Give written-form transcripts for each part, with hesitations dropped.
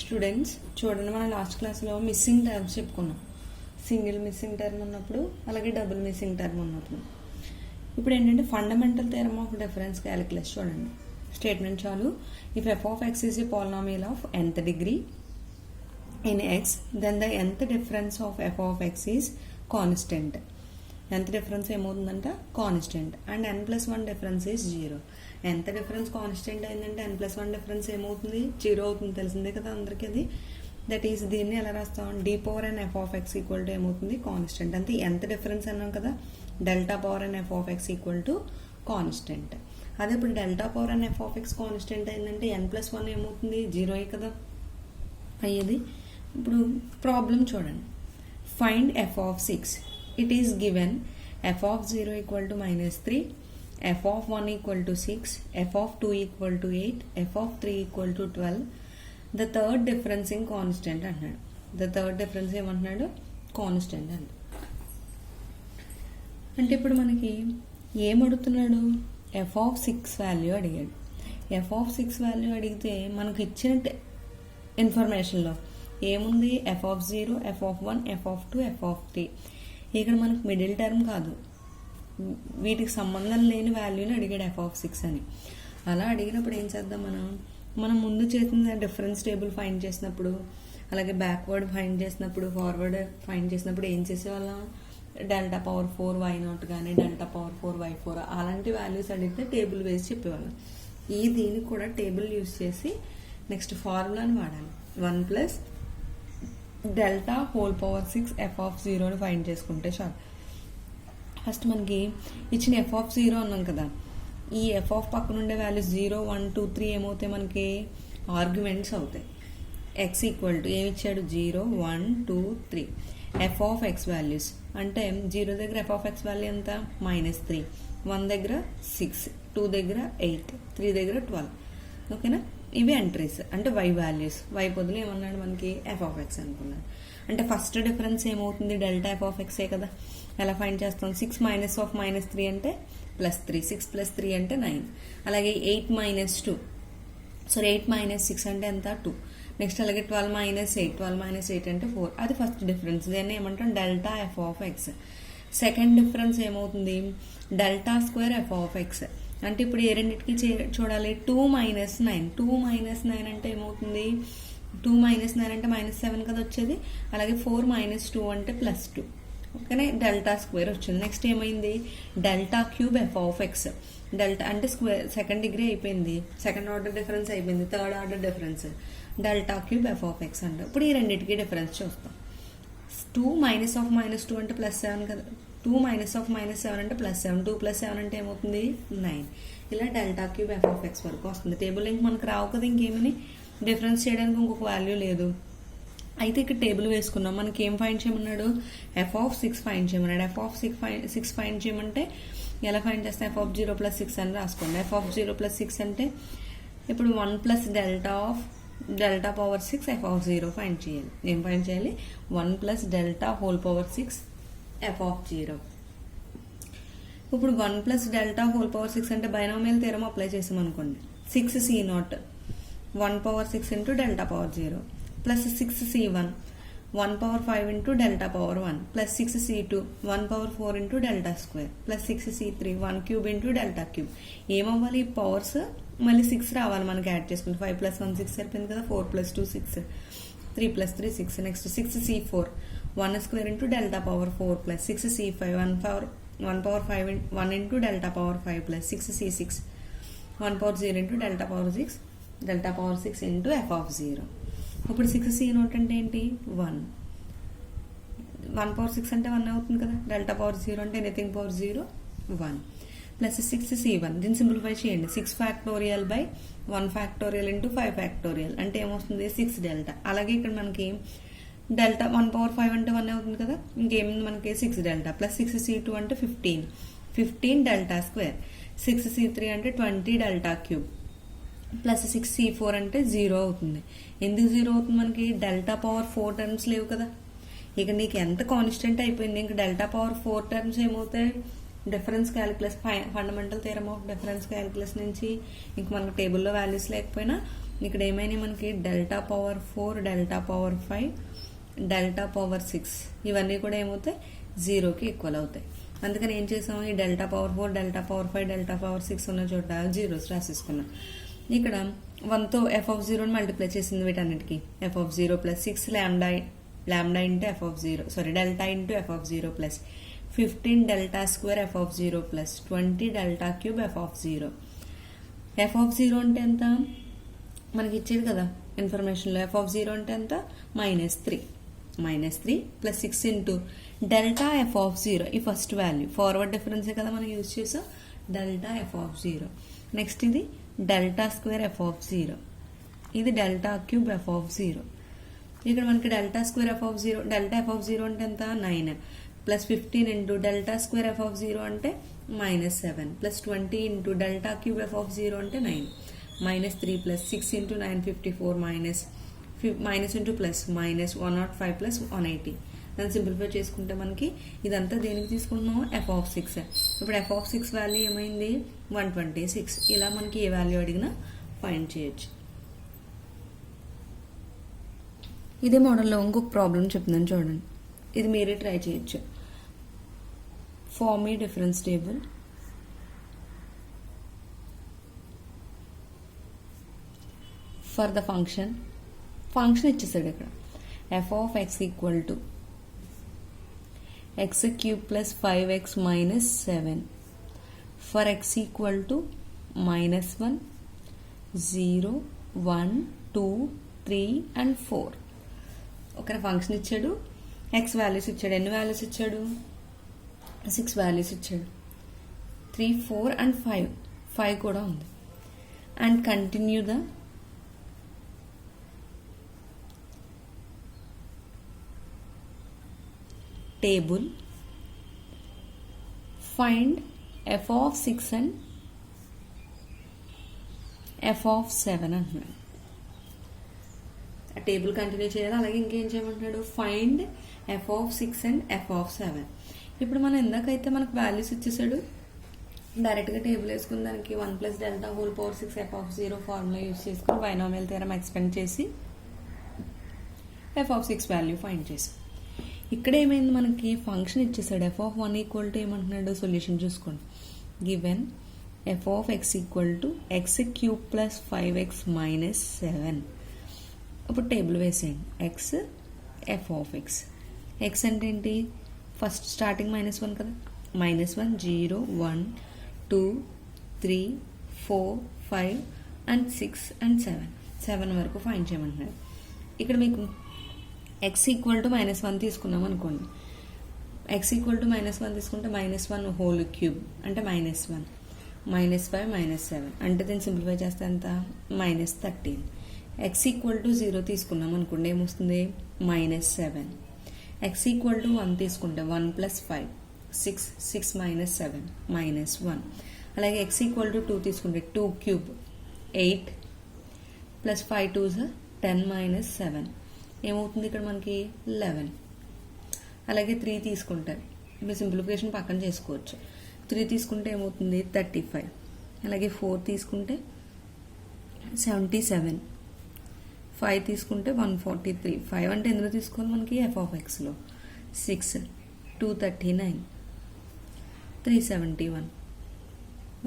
Students చూడండి, మన last క్లాస్లో మిస్సింగ్ టర్మ్స్ చెప్పుకున్నాం. సింగిల్ మిస్సింగ్ టర్మ్ ఉన్నప్పుడు, అలాగే డబుల్ మిస్సింగ్ టర్మ్ ఉన్నప్పుడు. ఇప్పుడు ఏంటంటే fundamental theorem of difference calculus చూడండి. స్టేట్మెంట్ చాలు. If F of X is a polynomial of nth degree in x, then the nth difference of f of x is constant. nth difference ఏమవుతుందంట constant. And n plus 1 difference is 0. nth difference constant అయిందంటే n plus 1 difference ఏమవుతుంది, 0 అవుతుంది. తెలిసిందే కదా అందరికీ అది. That is దీన్ని ఎలా రాస్తాం, d power n f of x equal to ఏమవుతుంది కాన్స్టెంట్. అంతే nth difference అన్నాం కదా, delta power n f of x equal to constant. అదే ఇప్పుడు delta power n f of x constant అయిందంటే n plus 1 ఏమవుతుంది, 0 కదా అయ్యేది. ఇప్పుడు ప్రాబ్లం చూడండి. Find F of 6. It is given F of 0 equal to -3, F of 1 equal to 6, F of 2 equal to 8, F of 3 equal to 12. The third difference in constant అంటున్నాడు. The third difference ఏమంటున్నాడు, constant అండి. అంటే ఇప్పుడు మనకి ఏం అడుగుతున్నాడు, F of 6 value అడిగాడు. F of 6 value అడిగితే మనకు ఇచ్చిన ఇన్ఫర్మేషన్లో ఏముంది, F of 0, F of 1, f of 2, F of 3. ఇక్కడ మనకు మిడిల్ టర్మ్ కాదు, వీటికి సంబంధం లేని వాల్యూని అడిగాడు ఎఫ్ ఆఫ్ 6 అని. అలా అడిగినప్పుడు ఏం చేద్దాం, మనం ముందు చేసిన డిఫరెన్స్ టేబుల్ ఫైండ్ చేసినప్పుడు, అలాగే బ్యాక్వర్డ్ ఫైండ్ చేసినప్పుడు, ఫార్వర్డ్ ఫైండ్ చేసినప్పుడు ఏం చేసేవాళ్ళం, డెల్టా పవర్ 4 y0 కానీ డెల్టా పవర్ 4 y4 అలాంటి వాల్యూస్ అడిగితే టేబుల్ వేసి చెప్పేవాళ్ళం. దీనికి కూడా టేబుల్ యూజ్ చేసి నెక్స్ట్ ఫార్ములాని వాడాలి. 1 plus delta whole power 6 F of 0ని ఫైండ్ చేసుకుంటే చాలు. ఫస్ట్ మనకి ఇచ్చిన ఎఫ్ ఆఫ్ 0 అన్నాం కదా, ఈ ఎఫ్ ఆఫ్ పక్కన ఉండే వాల్యూస్ 0, 1, 2, 3 ఏమవుతాయి, మనకి ఆర్గ్యుమెంట్స్ అవుతాయి. ఎక్స్ ఈక్వల్ టు ఏమి ఇచ్చాడు, 0, 1, 2, 3. ఎఫ్ ఆఫ్ ఎక్స్ వాల్యూస్ అంటే 0 దగ్గర ఎఫ్ ఆఫ్ ఎక్స్ వాల్యూ ఎంత, -3, 1 దగ్గర 6, 2 దగ్గర 8, 3 దగ్గర 12. ఓకేనా, ఇవి ఎంట్రీస్ అంటే y వాల్యూస్. y బదులు ఏమన్నాడు మనకి ఎఫ్ ఆఫ్ ఎక్స్ అనుకున్నాడు. అంటే ఫస్ట్ డిఫరెన్స్ ఏమవుతుంది, డెల్టా ఎఫ్ ఆఫ్ ఎక్సే కదా. ఎలా ఫైండ్ చేస్తాం, 6 మైనస్ ఆఫ్ -3 అంటే +3, 6 + 3 అంటే 9. అలాగే 8 - 2, సారీ 8 - 6 అంటే ఎంత, 2. నెక్స్ట్ అలాగే 12 - 8, 12 - 8 అంటే 4. అది ఫస్ట్ డిఫరెన్స్, దీన్ని ఏమంటాం delta F of X. Second difference ఏమవుతుంది, delta square F of X. అంటే ఇప్పుడు ఏ రెండింటికి చూడాలి, 2 - 9. 2 - 9 అంటే ఏమవుతుంది, 2 - 9 అంటే -7 కదా వచ్చేది. అలాగే 4 - 2 అంటే +2. ఓకేనే, డెల్టా స్క్వేర్ వచ్చింది. నెక్స్ట్ ఏమైంది, delta cube F of X. Delta అంటే స్క్వేర్, సెకండ్ డిగ్రీ అయిపోయింది, సెకండ్ ఆర్డర్ డిఫరెన్స్ అయిపోయింది, third order difference delta cube F of X అంటే. ఇప్పుడు ఈ రెండింటికి డిఫరెన్స్ చూస్తాం. 2 - -2 అంటే +7 కదా, 2 - -7 అంటే +7, 2 + 7 అంటే ఏమవుతుంది 9. ఇలా delta cube F of X వరకు వస్తుంది. టేబుల్ ఇంక మనకు రావు కదా, ఇంకేమని డిఫరెన్స్ చేయడానికి ఇంకొక వాల్యూ లేదు. అయితే ఇక్కడ టేబుల్ వేసుకున్నాం. మనకి ఏం ఫైండ్ చేయమన్నాడు, ఎఫ్ ఆఫ్ 6 ఫైండ్ చేయమన్నాడు. ఎఫ్ ఆఫ్ 6 ఫైండ్ చేయమంటే ఎలా ఫైండ్ చేస్తాం, ఎఫ్ ఆఫ్ 0 + 6 అని రాసుకోండి. ఎఫ్ ఆఫ్ 0 + 6 అంటే ఇప్పుడు 1 plus delta power 6 F of 0 find చేయాలి. ఏం ఫైండ్ చేయాలి, 1 plus delta whole power 6 F of 0. ఇప్పుడు 1 ప్లస్ డెల్టా హోల్ పవర్ 6 అంటే బైనామియల్ థియరమ్ అప్లై చేసాం అనుకోండి. 6c0 1 power 6 into delta power 0 plus 6c1 1 power 5 into delta power 1 plus 6c2 1 power 4 into delta square plus 6c3 1 cube into delta cube. ఏమవ్వాలి, ఈ powers మళ్ళీ 6 రావాలి మనకి add చేసుకుంటే. 5 + 1 6 సరిపోయింది కదా, 4 + 2 6, 3 + 3 6. Next 6c4 1 square into delta power 4 plus 6c5 1 power 5 1 into delta power 5 plus 6c6 1 power 0 into delta power 6 delta power 6 into F of 0. ఇప్పుడు 6c0 అంటే ఏంటి, 1. 1 పవర్ 6 అంటే 1 అవుతుంది కదా, డెల్టా పవర్ 0 అంటే ఎనీథింగ్ పవర్ 0 1 ప్లస్ 6c1. దీన్ని simplify చేయండి. 6 factorial by 1 factorial into 5 factorial అంటే ఏమొస్తుంది, 6 డెల్టా. అలాగే ఇక్కడ మనకి డెల్టా 1 పవర్ 5 అంటే 1 అవుతుంది కదా, ఇంకేముంది మనకి 6 డెల్టా ప్లస్ 6c2 అంటే 15 డెల్టా స్క్వేర్, 6c3 అంటే 20 డెల్టా క్యూబ్ ప్లస్ 6c4 అంటే 0 అవుతుంది. ఎందుకు 0 అవుతుంది, మనకి డెల్టా పవర్ 4 టర్మ్స్ లేవు కదా. ఇక నీకు ఎంత కాన్స్టెంట్ అయిపోయింది, ఇంక డెల్టా పవర్ 4 టర్మ్స్ ఏమవుతాయి, difference calculus fundamental theorem of difference calculus నుంచి ఇంక మనకు టేబుల్లో వాల్యూస్ లేకపోయినా ఇక్కడ ఏమైనా మనకి delta power 4, delta power 5, delta power 6 ఇవన్నీ కూడా ఏమవుతాయి, 0కి ఈక్వల్ అవుతాయి. అందుకని ఏం చేసాము, ఈ delta power 4, delta power 5, delta power 6 ఉన్న చోట జీరోస్ రాసేసుకున్నాం. ఇక్కడ 1తో f(0) మల్టిప్లై చేసింది వీటన్నిటికీ. f(0) plus 6 lambda into delta into f(0) plus 15 delta square f(0) plus 20 delta cube f(0). f(0) అంటే ఎంత మనకి ఇచ్చేది కదా ఇన్ఫర్మేషన్లో. f(0) అంటే ఎంత, -3 ప్లస్ 6 ఇంటూ డెల్టా f(0), ఈ ఫస్ట్ వాల్యూ ఫార్వర్డ్ డిఫరెన్సే కదా మనం యూజ్ చేసాం, డెల్టా f(0). నెక్స్ట్ ఇది డెల్టా స్క్వేర్ f(0), ఇది డెల్టా క్యూబ్ f(0). ఇక్కడ మనకి delta square f(0), delta f(0) అంటే ఎంత, 9 plus 15 into delta square f(0) అంటే -7 plus 20 into delta cube f(0) అంటే 9. -3 plus 6 into 9 54 minus into plus -105 plus 180. దాన్ని సింప్లిఫై చేసుకుంటే మనకి ఇదంతా దేనికి తీసుకుంటున్నాం, f(6). ఇప్పుడు f(6) వాల్యూ ఏమైంది, 126. ఇలా మనకి ఏ వాల్యూ అడిగినా ఫైండ్ చేయొచ్చు. ఇదే మోడల్లో ఇంకొక ప్రాబ్లం చెప్తున్నాను చూడండి, ఇది మీరే ట్రై చేయొచ్చు. Form a difference table for the function ఇచ్చేసాడు ఇక్కడ, f(x) equal to x³ plus 5x minus 7 for x equal to -1, 0, 1, 2, 3 and 4. ఒక ఫంక్షన్ ఇచ్చాడు, x వాల్యూస్ ఇచ్చాడు. ఎన్ని వాల్యూస్ ఇచ్చాడు, 6 వాల్యూస్ ఇచ్చాడు. 3, 4 and 5 కూడా ఉంది. And continue the table, find f(6) and f(7) అంటున్నాడు. ఆ టేబుల్ కంటిన్యూ చేయాలి. అలాగే ఇంకేం చేయమంటున్నాడు, ఫైండ్ f(6) and f(7). ఇప్పుడు మనం ఎందాకైతే మనకు వాల్యూస్ ఇచ్చేసాడు, డైరెక్ట్గా టేబుల్ వేసుకుని దానికి 1 plus delta whole power 6 f(0) formula use చేసుకుని బైనామియల్ థియరం ఎక్స్పెండ్ చేసి f(6) వాల్యూ ఫైండ్ చేసాం. ఇక్కడ ఏమైంది, మనకి ఫంక్షన్ ఇచ్చేసాడు, f(1) ఈక్వల్ టు ఏమంటున్నాడు, సొల్యూషన్ చూసుకోండి. Given f(x) equal to x³ plus 5x minus 7. ఇప్పుడు టేబుల్ వేసేయండి, x f(x). x అంటే ఏంటి, ఫస్ట్ స్టార్టింగ్ -1 కదా, -1, 0, 1, 2, 3, 4, 5 and 6 and 7 వరకు ఫైండ్ చేయమంటున్నాడు. ఇక్కడ మీకు x ఈక్వల్ టు -1 తీసుకున్నాం అనుకోండి, x ఈక్వల్ టు -1 తీసుకుంటే -1 హోల్ క్యూబ్ అంటే -1, -5, -7 అంటే దీన్ని సింప్లిఫై చేస్తే ఎంత, -13. x ఈక్వల్ టు 0 తీసుకున్నాం అనుకోండి, ఏమొస్తుంది, -7. x ఈక్వల్ టు 1 తీసుకుంటే 1 ప్లస్ 5 6 మైనస్ 7 -1. అలాగే x ఈక్వల్ టు 2 తీసుకుంటే 2 క్యూబ్ 8 ప్లస్ 5 2s 10 మైనస్ 7 ఏమవుతుంది ఇక్కడ మనకి 11. అలాగే 3 తీసుకుంటే మీరు సింప్లిఫికేషన్ పక్కన చేసుకోవచ్చు. 3 తీసుకుంటే ఏమవుతుంది 35. అలాగే 4 తీసుకుంటే 77. 5 తీసుకుంటే 143. 5 అంటే ఎందులో తీసుకోవాలి మనకి, f(x)లో 6, 239, 371.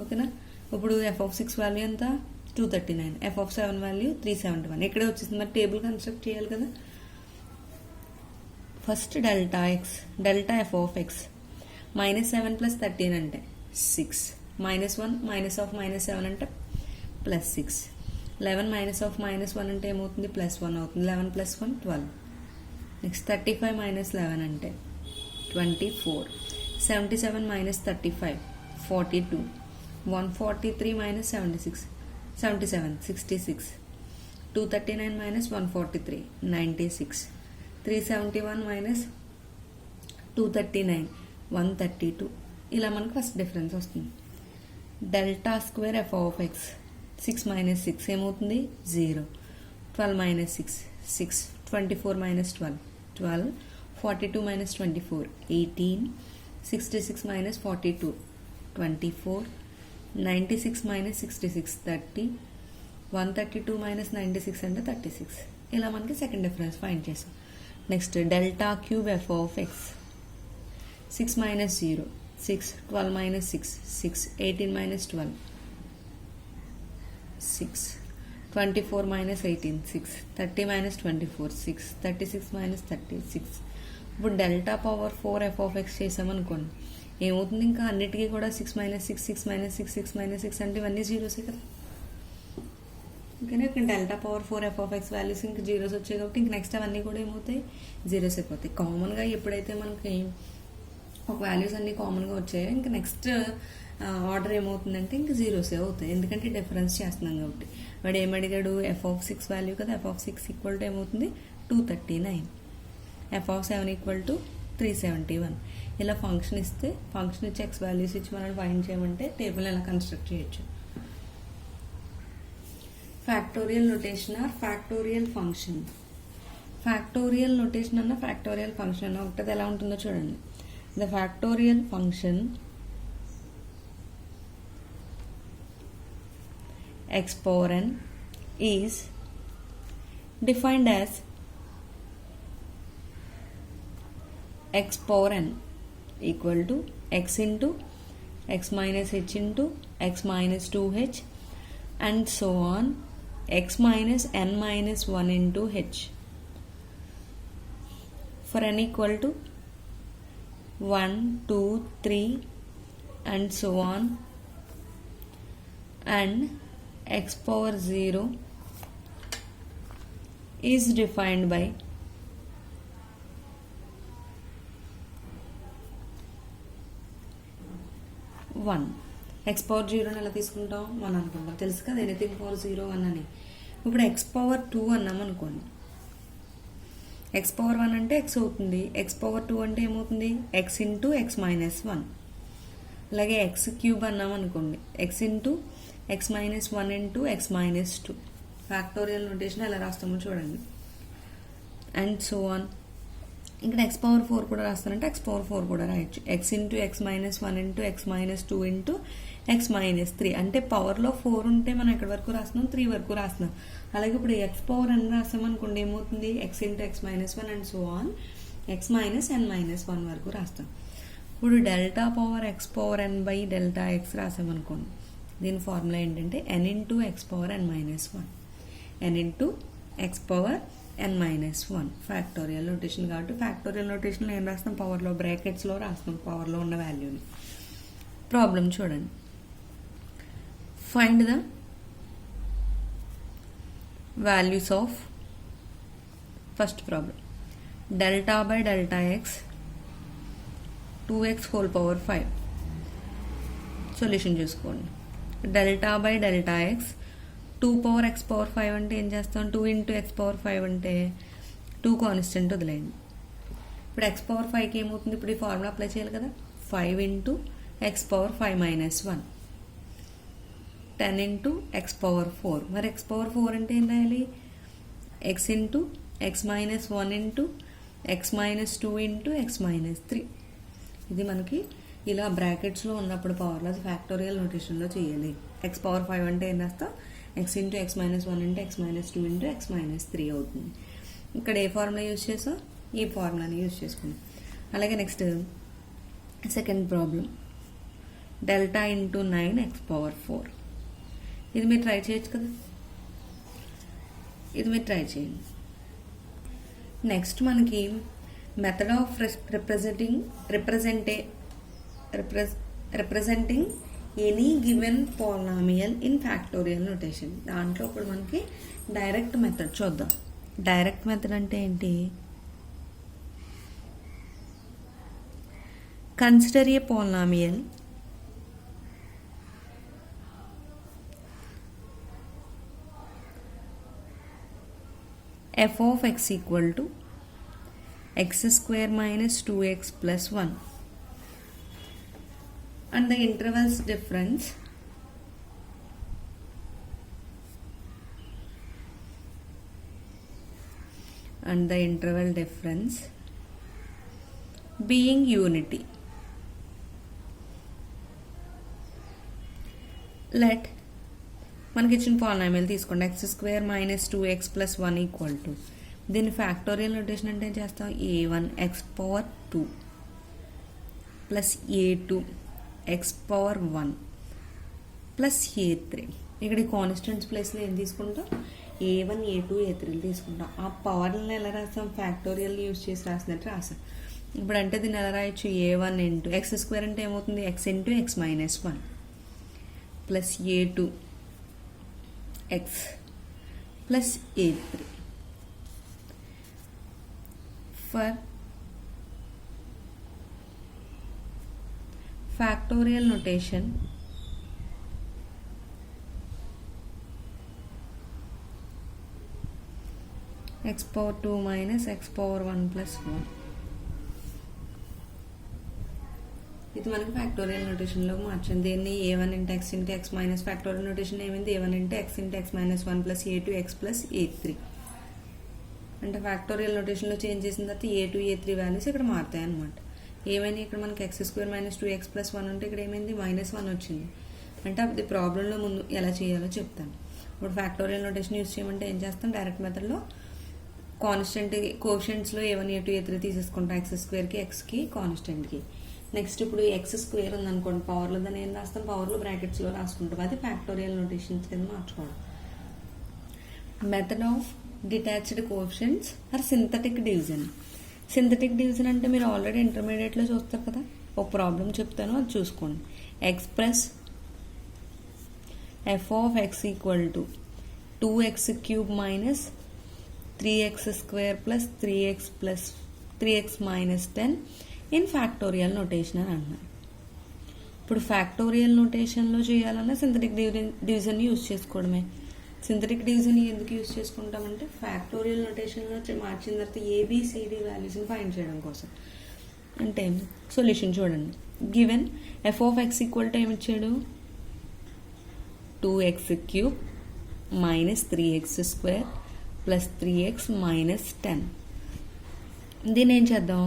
ఓకేనా. ఇప్పుడు f(6) వాల్యూ ఎంత, 239. f(7) value 371. ఇక్కడే వచ్చేసింది. మరి టేబుల్ కన్స్ట్రక్ట్ చేయాలి కదా. ఫస్ట్ డెల్టా f(x) -7 ప్లస్ 13 అంటే 6, -1 -7 అంటే +6, 11 -1 అంటే ఏమవుతుంది, +1 అవుతుంది. 11 + 1 12. నెక్స్ట్ 35 - 11 అంటే 24. 77 - 35 42. 143 - 76 77 66. 239 - 143 96. 371 - 239 132. ఇలా మనకు ఫస్ట్ డిఫరెన్స్ వస్తుంది. డెల్టా స్క్వేర్ f(x) 6 - 6 ఏమవుతుంది 0. 12 - 6 6. 24 - 12 12. 42 - 24 18. 66 - 42 24. 96 - 66 30. 132 మైనస్ 96 అంటే 36. ఇలా మనకి సెకండ్ డిఫరెన్స్ ఫైండ్ చేసాం. Next delta cube F of X. 6 minus 0 6, 12 minus 6 6, 18 minus 12 6, 24 minus 18 6, 30 minus 24 6, 36 minus 36. ఇప్పుడు delta power 4 F of X చేసామనుకోండి, ఏమవుతుంది? ఇంకా అన్నిటికీ కూడా 6 మైనస్ 6 6 మైనస్ 6 6 మైనస్ 6 అంటే ఇవన్నీ జీరోసే కదా. ఇంకా delta power 4 F of X values ఇంకా జీరోస్ వచ్చాయి కాబట్టి ఇంక నెక్స్ట్ అవన్నీ కూడా ఏమవుతాయి? జీరోస్ అయిపోతాయి. కామన్గా ఎప్పుడైతే మనకి ఒక వాల్యూస్ అన్నీ కామన్గా వచ్చాయో ఇంకా నెక్స్ట్ ఆర్డర్ ఏమవుతుందంటే ఇంకా జీరోసే అవుతాయి, ఎందుకంటే డిఫరెన్స్ చేస్తున్నాం కాబట్టి. వాడు ఏమడిగాడు? ఎఫ్ ఆఫ్ 6 వాల్యూ కదా, ఎఫ్ ఆఫ్ 6 ఈక్వల్ టు ఏమవుతుంది? 239. F of 7 equal to 371. ఇలా ఫంక్షన్ ఇస్తే, ఫంక్షన్ ఇచ్చి ఎక్స్ వాల్యూస్ ఇచ్చి మనం ఫైండ్ చేయమంటే టేబుల్ ఎలా కన్స్ట్రక్ట్ చేయొచ్చు. Factorial notation or factorial function. Factorial notation అన్న ఫ్యాక్టోరియల్ ఫంక్షన్ అన్న ఒకటి ఎలా ఉంటుందో చూడండి. The factorial function x power n is defined as x power n equal to x into x minus h into x minus 2h and so on, x minus n minus 1 into h for n equal to 1 2 3 and so on, and x power 0 is defined by one. X power 0 ఎలా తీసుకుంటాం? 1 అనుకుంటాం, తెలుసు కదా, anything power 0 1 అని. ఇప్పుడు X power 2 అన్నాం అనుకోండి, X power 1 అంటే ఎక్స్ అవుతుంది, ఎక్స్ పవర్ 2 అంటే ఏమవుతుంది? X into X minus 1. అలాగే ఎక్స్ క్యూబ్ అన్నాం అనుకోండి, X into X minus 1 into X minus 2. Factorial notation ఎలా రాస్తామో చూడండి. And so on. ఇక్కడ ఎక్స్ పవర్ 4 కూడా రాస్తానంటే ఎక్స్ పవర్ 4 కూడా రాయొచ్చు. X into X minus 1 into X minus 2 into X minus 3. అంటే పవర్లో 4 ఉంటే మనం ఎక్కడి వరకు రాస్తున్నాం? 3 వరకు రాస్తున్నాం. అలాగే ఇప్పుడు ఎక్స్ పవర్ n రాస్తాం అనుకోండి, ఏమవుతుంది? X into X minus 1 and so on, X minus n minus 1 వరకు రాస్తాం. ఇప్పుడు delta power X power n by delta X రాసామనుకోండి, దీని ఫార్ములా ఏంటంటే n into X power n minus 1, n into X power n minus 1. Factorial notation కాబట్టి factorial నోటేషన్లో ఏం రాస్తాం? పవర్లో బ్రాకెట్స్లో రాస్తాం పవర్లో ఉన్న వాల్యూని. ప్రాబ్లం చూడండి. Find the values of first problem. Delta by delta X 2x whole power 5. Solution చూసుకోండి. Delta by delta X 2 power X power 5 అంటే ఏం చేస్తాం? 2 ఇంటూ ఎక్స్ పవర్ 5 అంటే 2 కాన్స్టెంట్ వదిలేయండి. ఇప్పుడు ఎక్స్ పవర్ 5కి ఏమవుతుంది? ఇప్పుడు ఈ ఫార్ములా అప్లై చేయాలి కదా. 5 into X power 5 minus 1, 10 into X power 4. మరి ఎక్స్ పవర్ 4 అంటే ఏం రాయాలి? X into X minus 1 into X minus 2 into X minus 3. ఇది మనకి ఇలా బ్రాకెట్స్లో ఉన్నప్పుడు పవర్లో ఫ్యాక్టోరియల్ నోటేషన్లో చేయాలి. ఎక్స్ పవర్ 5 అంటే ఏం రాస్తాం? X into X minus 1 into X minus 2 into X minus 3 అవుతుంది. ఇక్కడ ఏ ఫార్ములా యూజ్ చేసాం? ఈ ఫార్ములాని యూజ్ చేసుకున్నాం. అలాగే next second problem, delta into 9 X power 4. ఇది మీరు ట్రై చేయొచ్చు కదా, ఇది మీరు ట్రై చేయండి. నెక్స్ట్ మనకి method of representing any given polynomial in factorial notation. దాంట్లో ఇప్పుడు మనకి డైరెక్ట్ మెథడ్ చూద్దాం. డైరెక్ట్ మెథడ్ అంటే ఏంటి? Consider A polynomial f of x equal to x square minus 2x plus 1 and the intervals difference being unity. Let మనకి ఇచ్చిన polynomial తీసుకోండి. x² - 2x + 1 = దీన్ని ఫ్యాక్టోరియల్ నోటేషన్ అంటే ఏం చేస్తాం, a1x⁴2 + a2x⁴1 + a3. ఇక్కడ ఈ కాన్స్టెంట్స్ ప్లేస్లో ఏం తీసుకుంటాం, a1 a2 a3 తీసుకుంటాం. ఆ పవర్లను ఎలా రాస్తాం, ఫ్యాక్టోరియల్ యూజ్ చేసి రాసినట్టు రాసాం. ఇప్పుడు అంటే దీన్ని ఎలా రాయొచ్చు, a1 × x² అంటే ఏమవుతుంది, x × x - 1 + a2 x + a3. For factorial notation x⁴2 - x⁴1 + 1. ఇది మనకి ఫ్యాక్టోరియల్ నోటేషన్లో మార్చండి. దీన్ని a1 × x × x - factorial notation ఏమైంది, a1 × x × x - 1 + a2x + a3. అంటే ఫ్యాక్టోరియల్ నోటేషన్లో చేంజ్ చేసిన తర్వాత a2 a3 వాల్యూస్ ఇక్కడ మారుతాయి అనమాట. ఏమైనా ఇక్కడ మనకి x² - 2x + 1 ఉంటే ఇక్కడ ఏమైంది, -1 వచ్చింది. అంటే అది ప్రాబ్లంలో ముందు ఎలా చేయాలో చెప్తాను. ఇప్పుడు ఫ్యాక్టోరియల్ నోటేషన్ యూజ్ చేయమంటే ఏం చేస్తాం, డైరెక్ట్ మెథడ్లో constant కోషెంట్స్లో a1 a2 a3 తీసేసుకుంటాం, x²కి xకి కాన్స్టెంట్కి. Next ఇప్పుడు x² ఉందనుకోండి, పవర్లో దాన్ని ఏం రాస్తాం, పవర్లో బ్రాకెట్స్లో రాసుకుంటాం. అది ఫ్యాక్టోరియల్ నోటేషన్స్ కింద మార్చుకోవడం. Method of detached quotients or synthetic division. Synthetic division అంటే మీరు ఆల్రెడీ ఇంటర్మీడియట్లో చూస్తారు కదా, ఒక ప్రాబ్లం చెప్తాను, అది చూసుకోండి. Express f(x) = 2x³ - 3x² + 3x - 10 in factorial notation అని అంటున్నారు. ఇప్పుడు ఫ్యాక్టోరియల్ నోటేషన్లో చేయాలన్నా సింథటిక్ డివిజన్ యూజ్ చేసుకోవడమే. సింథటిక్ డివిజన్ ఎందుకు యూజ్ చేసుకుంటామంటే ఫ్యాక్టోరియల్ నోటేషన్లో మార్చిన తర్వాత ABCD వాల్యూస్ని ఫైండ్ చేయడం కోసం. అంటే సొల్యూషన్ చూడండి. గివెన్ f(x) = ఏమి ఇచ్చాడు, 2x³ - 3x² + 3x - 10. దీన్ని ఏం చేద్దాం,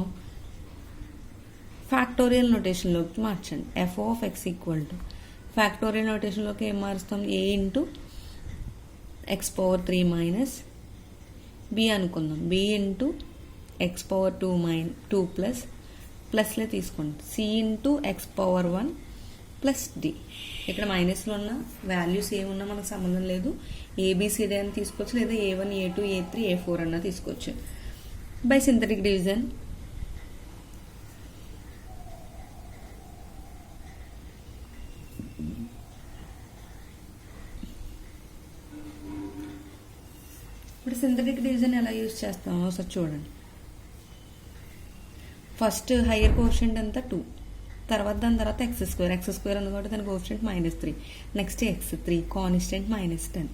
ఫ్యాక్టోరియల్ నోటేషన్లోకి మార్చండి. f(x) = ఫ్యాక్టోరియల్ నోటేషన్లోకి ఏం మారుస్తాం, a × x⁴3 - b అనుకుందాం, b × x⁴2 - 2 ప్లస్లే తీసుకోండి, c × x⁴1 + d. ఇక్కడ మైనస్లో ఉన్న వాల్యూస్ ఏమున్నా మనకు సంబంధం లేదు, ABCD అని తీసుకోవచ్చు, లేదా a1 a2 a3 a4 అన్నా తీసుకోవచ్చు. బై సింథటిక్ డివిజన్ ఇప్పుడు సింథటిక్ డివిజన్ ఎలా యూజ్ చేస్తామో ఒకసారి చూడండి. ఫస్ట్ హయ్యర్ కోషెంట్ అంతా 2, తర్వాత దాని తర్వాత x² ఉంది కాబట్టి దాని కోషెంట్ -3, నెక్స్ట్ x3 కాన్స్టెంట్ -10.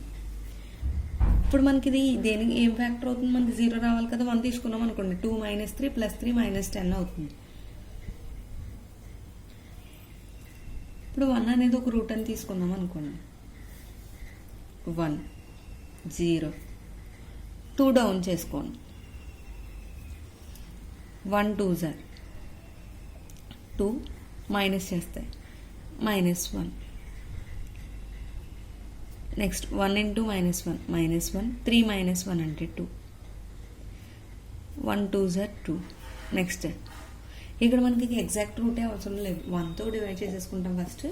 ఇప్పుడు మనకి ఇది దేనికి ఏం ఫ్యాక్టర్ అవుతుంది, మనకి 0 రావాలి కదా, 1 తీసుకున్నాం అనుకోండి, 2 - 3 + 3 - 10 అవుతుంది. ఇప్పుడు 1 అనేది ఒక రూట్ అని తీసుకుందాం అనుకోండి, 1 0 2 డౌన్ చేసుకోండి, 1 2 2 మైనస్ చేస్తాయి -1. నెక్స్ట్ 1 × -1 -1, 3 - 1 అంటే 2, 1 2 2. నెక్స్ట్ ఇక్కడ మనకి ఎగ్జాక్ట్ రూటే అవసరం లేదు, 1తో డివైడ్ చేసేసుకుంటాం ఫస్ట్.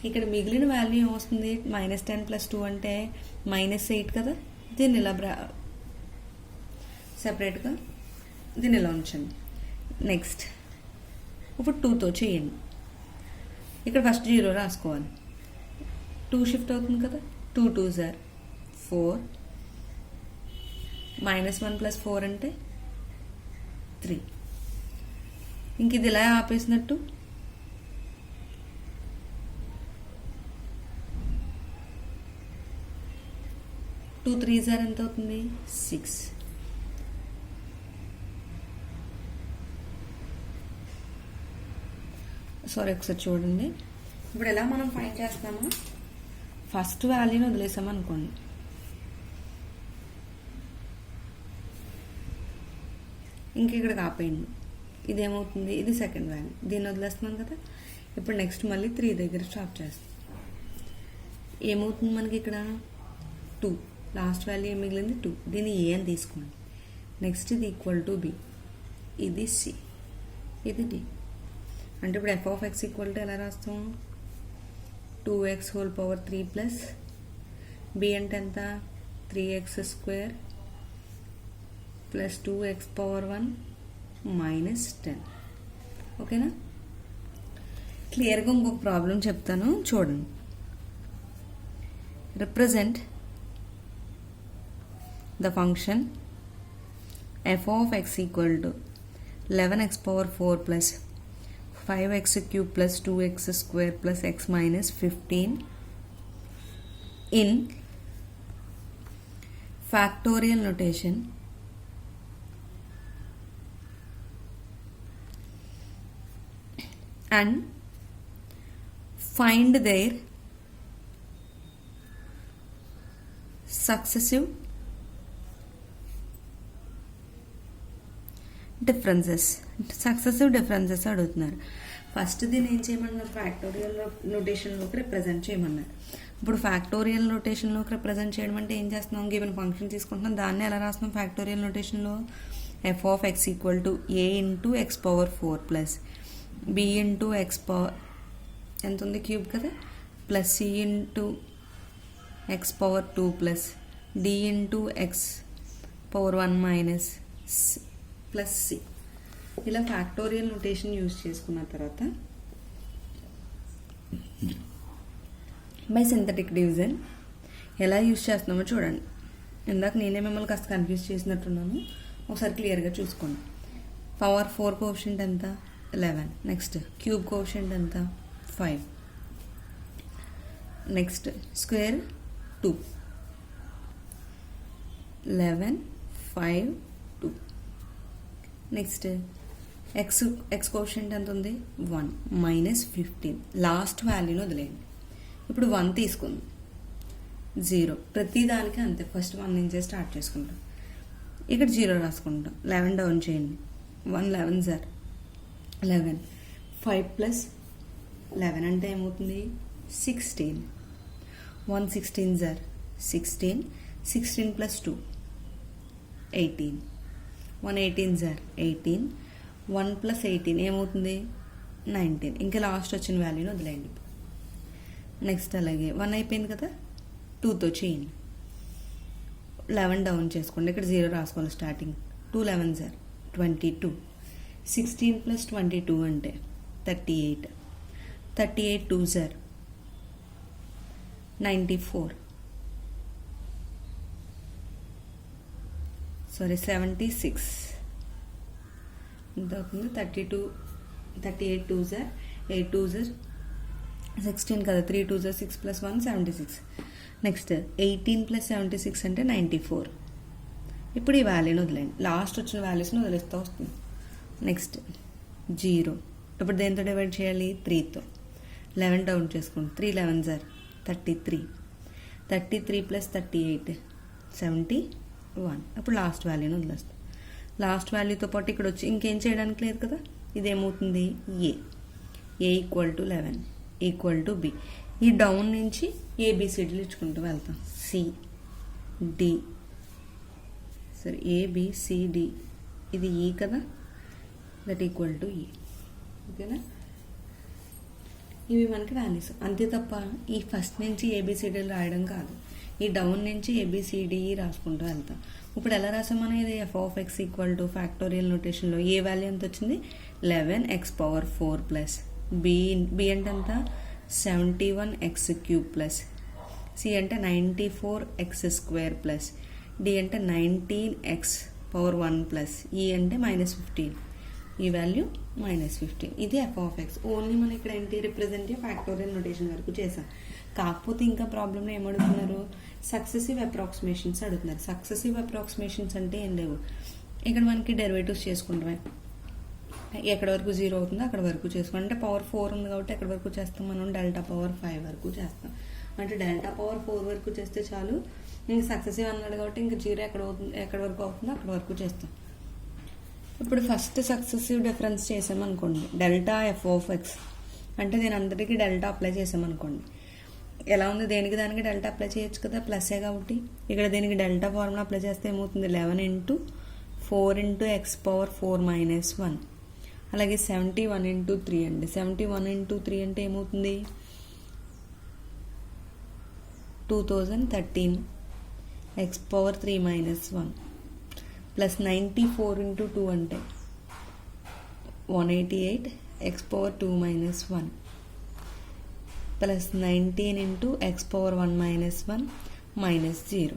ఇక్కడ మిగిలిన వాల్యూ ఏమొస్తుంది, -10 + 2 అంటే -8 కదా, దీన్ని ఇలా సెపరేట్గా దీన్ని ఇలా ఉంచండి. నెక్స్ట్ ఇప్పుడు 2తో చేయండి, ఇక్కడ ఫస్ట్ 0 రాసుకోవాలి, 2 షిఫ్ట్ అవుతుంది కదా, 2 2 4 -1 + 4 అంటే 3. ఇంక ఇది ఇలా ఆపేసినట్టు 2 3 ఎంత అవుతుంది, 6. సారీ ఒకసారి చూడండి. ఇప్పుడు ఎలా మనం ఫైండ్ చేస్తాము, ఫస్ట్ వాల్యూని వదిలేసాము అనుకోండి, ఇంక ఇక్కడికి ఆపేయండి, ఇదేమవుతుంది, ఇది సెకండ్ వాల్యూ, దీన్ని వదిలేస్తున్నాం కదా. ఇప్పుడు నెక్స్ట్ మళ్ళీ 3 దగ్గర స్టాప్ చేస్తాం. ఏమవుతుంది మనకి ఇక్కడ 2, లాస్ట్ వాల్యూ ఏం మిగిలింది 2, దీన్ని ఏ అని తీసుకోండి. నెక్స్ట్ ఇది ఈక్వల్ టు బి, ఇది సి, ఇది డి. అంటే ఇప్పుడు F of X equal to ఎలా రాస్తాం? 2x whole power 3 plus B అంటే ఎంత? 3x² plus 2x power 1 minus 10. ఓకేనా? క్లియర్గా ఇంకొక ప్రాబ్లం చెప్తాను చూడండి. Represent the function F of X equal to 11x power 4 plus 5x³ plus 2x² plus x minus 15 in factorial notation and find their successive differences. అడుగుతున్నారు. First దీన్ని ఏం చేయమన్నారు? Factorial నొటేషన్లోకి represent చేయమన్నారు. ఇప్పుడు ఫ్యాక్టోరియల్ నొటేషన్లోకి రిప్రజెంట్ చేయడం అంటే ఏం చేస్తున్నాం? గివెన్ ఫంక్షన్ తీసుకుంటున్నాం, దాన్ని ఎలా రాస్తున్నాం ఫ్యాక్టోరియల్ నొటేషన్లో? F of X equal to A into X power 4 plus B into X power ఎంత ఉంది? క్యూబ్ కదా, plus C into X power 2 plus D into X power 1 minus plus C. ఇలా factorial notation use చేసుకున్న తర్వాత by synthetic division ఎలా use చేస్తున్నామో చూడండి. ఇందాక నేనే మిమ్మల్ని కాస్త కన్ఫ్యూజ్ చేసినట్టున్నాను, ఒకసారి క్లియర్గా చూసుకోండి. పవర్ 4 కోఎఫిషియంట్ ఎంత? 11. నెక్స్ట్ క్యూబ్ కోఎఫిషియంట్ ఎంత? 5. Next square 2. 11, 5, 2. Next X coefficient ఎంత ఉంది? 1 మైనస్ 15. లాస్ట్ వాల్యూని వదిలేయండి. ఇప్పుడు 1 తీసుకుంది, 0. ప్రతి దానికి అంతే, ఫస్ట్ 1 నుంచే స్టార్ట్ చేసుకుంటాం. ఇక్కడ 0 రాసుకుంటాం. 11 డౌన్ చేయండి. 1 11 సార్ 11. 5 ప్లస్ 11 అంటే ఏమవుతుంది? 16. 1 16 సార్ 16. 16 ప్లస్ 2 18. 1 18 సార్ 18. 1 ప్లస్ 18 ఏమవుతుంది? 19. ఇంకా లాస్ట్ వచ్చిన వాల్యూని వదిలేయండి. నెక్స్ట్ అలాగే 1 అయిపోయింది కదా, 2తో చేయండి. 11 డౌన్ చేసుకోండి. ఇక్కడ 0 రాసుకోవాలి స్టార్టింగ్. 2 11 సార్ 22. 16 ప్లస్ 22 అంటే 38. 38 2 సార్ 94. 76. ఎంత అవుతుంది? 32. 38 2 సార్ 8 2 సార్ 16 కదా, 3 2 సార్ 6 ప్లస్ 1 76. నెక్స్ట్ 18 ప్లస్ 76 అంటే 94. ఇప్పుడు ఈ వాల్యూని వదిలేండి, లాస్ట్ వచ్చిన వాల్యూస్ని వదిలేస్తూ వస్తుంది. నెక్స్ట్ 0. ఇప్పుడు దేంతో డివైడ్ చేయాలి? 3తో. 11 డౌన్ చేసుకోండి. 3 11 సార్ 33. 33 ప్లస్ 38 71. ఇప్పుడు లాస్ట్ వాల్యూని వదిలేస్తాం. లాస్ట్ వాల్యూతో పాటు ఇక్కడ వచ్చి ఇంకేం చేయడానికి లేదు కదా, ఇదేమవుతుంది? A equal to 11 equal to B. ఈ డౌన్ నుంచి ఏబిసిడీలు ఇచ్చుకుంటూ వెళ్తాం. సి డి సరే ఏబిసిడి, ఇది ఈ కదా, దట్ ఈక్వల్ టు ఈ. ఓకేనా? ఇవి మనకి వాల్యూస్ అంతే తప్ప ఈ ఫస్ట్ నుంచి ఏబిసిడీలు రాయడం కాదు, ఈ డౌన్ నుంచి ఏబిసిడి రాసుకుంటూ వెళ్తాం. ఇప్పుడు ఎలా రాసాం మనం? ఇది F of X equal to factorial నోటేషన్లో ఏ వాల్యూ ఎంత వచ్చింది? 11x పవర్ 4 ప్లస్ బి అంటే ఎంత? 71x³ ప్లస్ సి అంటే 94x² ప్లస్ డి అంటే 19x పవర్ 1 ప్లస్ ఈ అంటే -15. ఈ వాల్యూ -15. ఇది ఎఫ్ ఆఫ్ ఎక్స్. ఓన్లీ మనం ఇక్కడ ఏంటి? రిప్రజెంటేటివ్ ఫ్యాక్టోరియల్ నోటేషన్ వరకు చేసాం. కాకపోతే ఇంకా ప్రాబ్లంలో ఏమడుగుతున్నారు? సక్సెసివ్ అప్రాక్సిమేషన్స్ అడుగుతున్నారు. సక్సెసివ్ అప్రాక్సిమేషన్స్ అంటే ఏం లేవు, ఇక్కడ మనకి డెరివేటివ్స్ చేసుకుంటామే. ఎక్కడ వరకు 0 అవుతుందో అక్కడ వరకు చేసుకుంటాం. అంటే పవర్ 4 ఉంది కాబట్టి ఎక్కడ వరకు చేస్తాం మనం? డెల్టా పవర్ 5 వరకు చేస్తాం. అంటే డెల్టా పవర్ 4 వరకు చేస్తే చాలు. ఇంక సక్సెసివ్ అన్నాడు కాబట్టి ఇంక 0 ఎక్కడ వరకు అవుతుందో అక్కడ వరకు చేస్తాం. ఇప్పుడు ఫస్ట్ సక్సెసివ్ డిఫరెన్స్ చేసామనుకోండి, డెల్టా ఎఫ్ ఆఫ్ ఎక్స్ అంటే నేను అందరికీ డెల్టా అప్లై చేసామనుకోండి, ఎలా ఉంది, దేనికి దానికి డెల్టా అప్లై చేయొచ్చు కదా, ప్లస్ఏ కాబట్టి. ఇక్కడ దీనికి డెల్టా ఫార్ములా అప్లై చేస్తే ఏమవుతుంది, 11 into 4 into X power 4 minus 1. అలాగే 71 ఇంటూ 3 అండి. 71 ఇంటూ 3 అంటే ఏమవుతుంది, 2013 X power 3 minus 1 plus 94 into 2 అంటే 188 X power 2 minus 1 plus 19 into X power 1 minus 1 minus 0.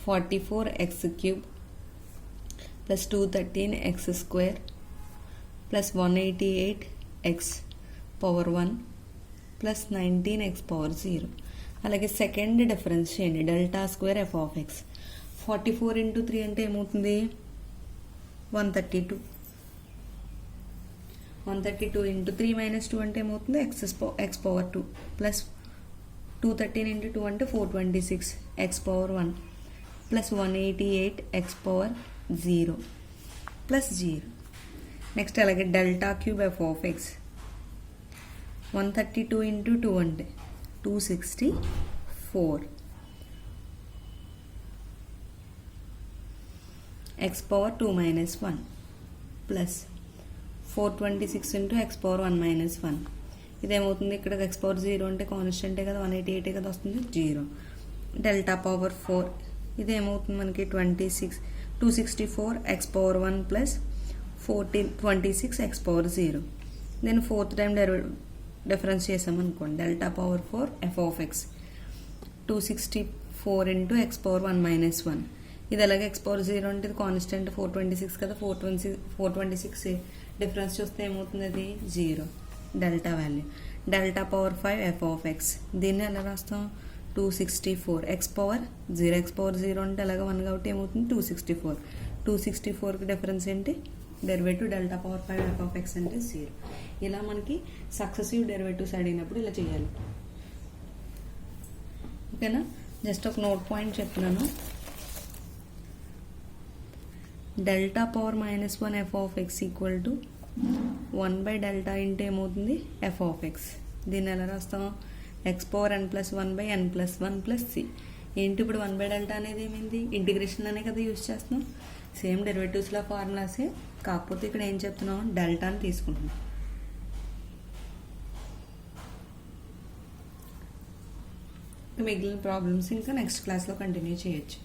44 X cube plus 213 X square plus 188 X power 1 plus 19 X power 0. అలాగే second difference చేయండి, delta square F of X. 44 into 3 అంటే ఏమవుతుంది, 132. 132 into 3 minus 2 అంటే ఏమవుతుంది, X power 2 plus 213 into 2 అంటే 426 X power 1 plus 188 X power 0 plus 0. Next అలాగే delta cube F of X. 132 into 2 అంటే 264 X power 2 minus 1 plus 426 into X power 1 minus 1. ఇదేమవుతుంది, ఇక్కడ X power 0 అంటే కాన్స్టెంటే కదా, 188 కదా వస్తుంది, 0. డెల్టా పవర్ 4 ఇదేమవుతుంది మనకి 264 X power 1 plus 26 X power 0. నేను ఫోర్త్ టైం డిఫరెన్స్ చేసామనుకోండి, delta power 4 F of X 264 into X power 1 minus 1. ఇది అలాగే ఎక్స్ పవర్ 0 అంటే ఇది కాన్స్టెంట్ 426 కదా, 426 డిఫరెన్స్ చూస్తే ఏమవుతుంది, అది 0 delta value. Delta power 5 F of x, దీన్ని ఎలా రాస్తాం, 264 ఎక్స్ పవర్ 0. ఎక్స్ పవర్ 0 అంటే అలాగే 1 కాబట్టి ఏమవుతుంది, 264. 264కి డిఫరెన్స్ ఏంటి, derivative delta power 5 F of X అంటే 0. ఇలా మనకి సక్సెసివ్ డెరివేటివ్స్ అడిగినప్పుడు ఇలా చేయాలి. ఓకేనా, జస్ట్ ఒక నోట్ పాయింట్ చెప్తున్నాను. Delta power minus 1 f of X equal to 1 by delta into ఏమవుతుంది, ఎఫ్ ఆఫ్ ఎక్స్. దీన్ని ఎలా రాస్తాం, x power n plus 1 by n plus 1 plus c. ఏంటి ఇప్పుడు 1 బై డెల్టా అనేది ఏమైంది, ఇంటిగ్రేషన్ అనే కదా యూజ్ చేస్తున్నాం. సేమ్ డెరివేటివ్స్లో ఫార్ములాసే, కాకపోతే ఇక్కడ ఏం చెప్తున్నాం, డెల్టా అని తీసుకుంటున్నాం. మిగిలిన ప్రాబ్లమ్స్ ఇంకా నెక్స్ట్ క్లాస్లో కంటిన్యూ చేయొచ్చు.